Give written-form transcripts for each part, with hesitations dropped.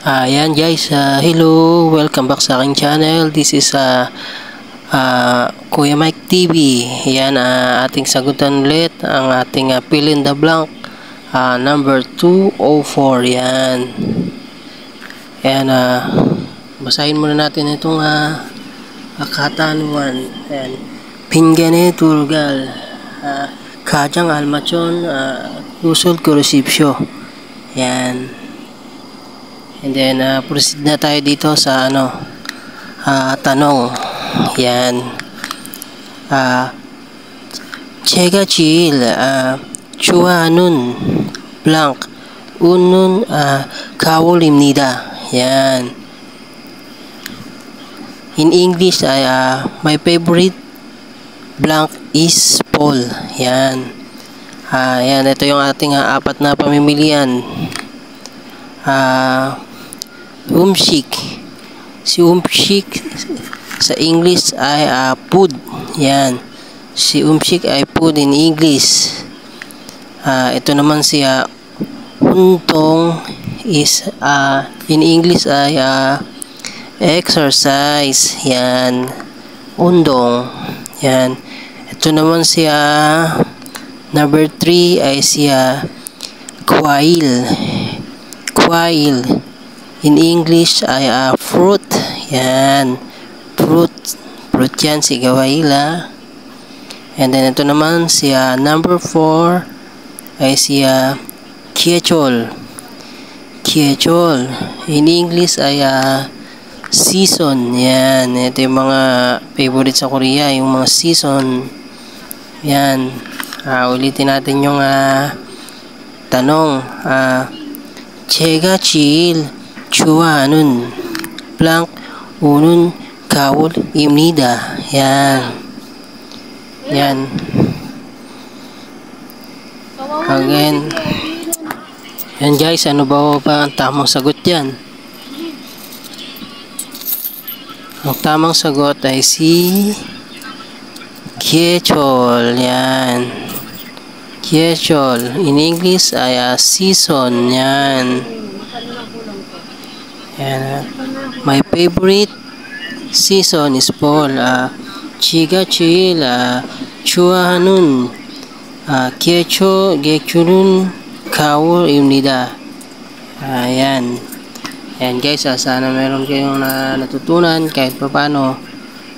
Ayan guys, hello, welcome back sa aking channel. This is Kuya Mike TV. Yan, ating sagutan ulit ang ating fill in the blank number 204. Yan. Yan, basahin muna natin itong katanungan. Yan. Pinggane turgal kajang almachon usul kurusipsyo. Yan. And then proceed na tayo dito sa tanong. Yan. 제가 제일 좋아하는 blank 운은 가을입니다. Yan. In English ay my favorite blank is fall. Yan. Yan, ito yung ating apat na pamimilian. Umshik. Si umshik sa English ay food. Yan. Si umshik ay food in English. Ito naman si untong is in English ay exercise. Yan. Undong. Yan. Ito naman si number 3 ay si quail. Quail. In English ay fruit. Yan. Fruit. Fruit yan si gawaila. And then ito naman si number 4 ay si kiechol. Kiechol. In English ay season. Yan. Ito yung mga favorite sa Korea. Yung mga season. Yan. Ulitin natin yung tanong. 제가 제일 좋아하는 blank 우는 가을입니다. Yan. Yan. Again. Yan guys, ano ba ang tamang sagot yan? Ang tamang sagot ay si Kiechol. Yan. Kiechol. In English ay season. Yan. Yan. My favorite season is fall. 제가 제일 좋아하는 계절은 가을입니다. Yan. Yan guys, sana meron kayong natutunan kahit paano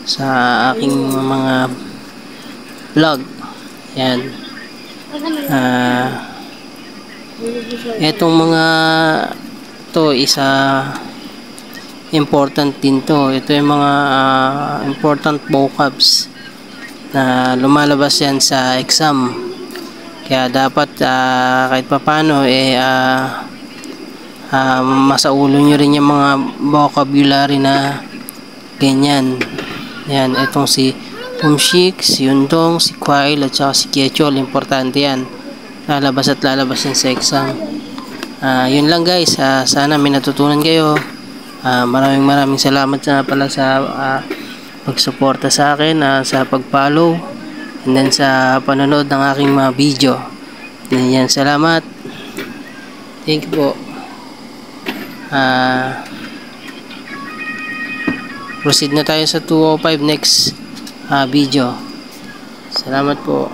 sa aking mga vlog. Yan. Etong mga to isa important din to. Ito yung mga important vocabs na lumalabas yan sa exam. Kaya dapat kahit papano masaulo nyo rin yung mga vocabulary na ganyan. Yan, itong si umshik, si undong, si quail at saka si kiechol. Importante yan. Lalabas at lalabas yan sa exam. Yun lang guys. Sana may natutunan kayo. Maraming salamat pala sa pagsuporta sa akin, sa pag-follow, and then sa panonood ng aking mga video. Yan, salamat. Thank you po. Proceed na tayo sa 205 next video. Salamat po.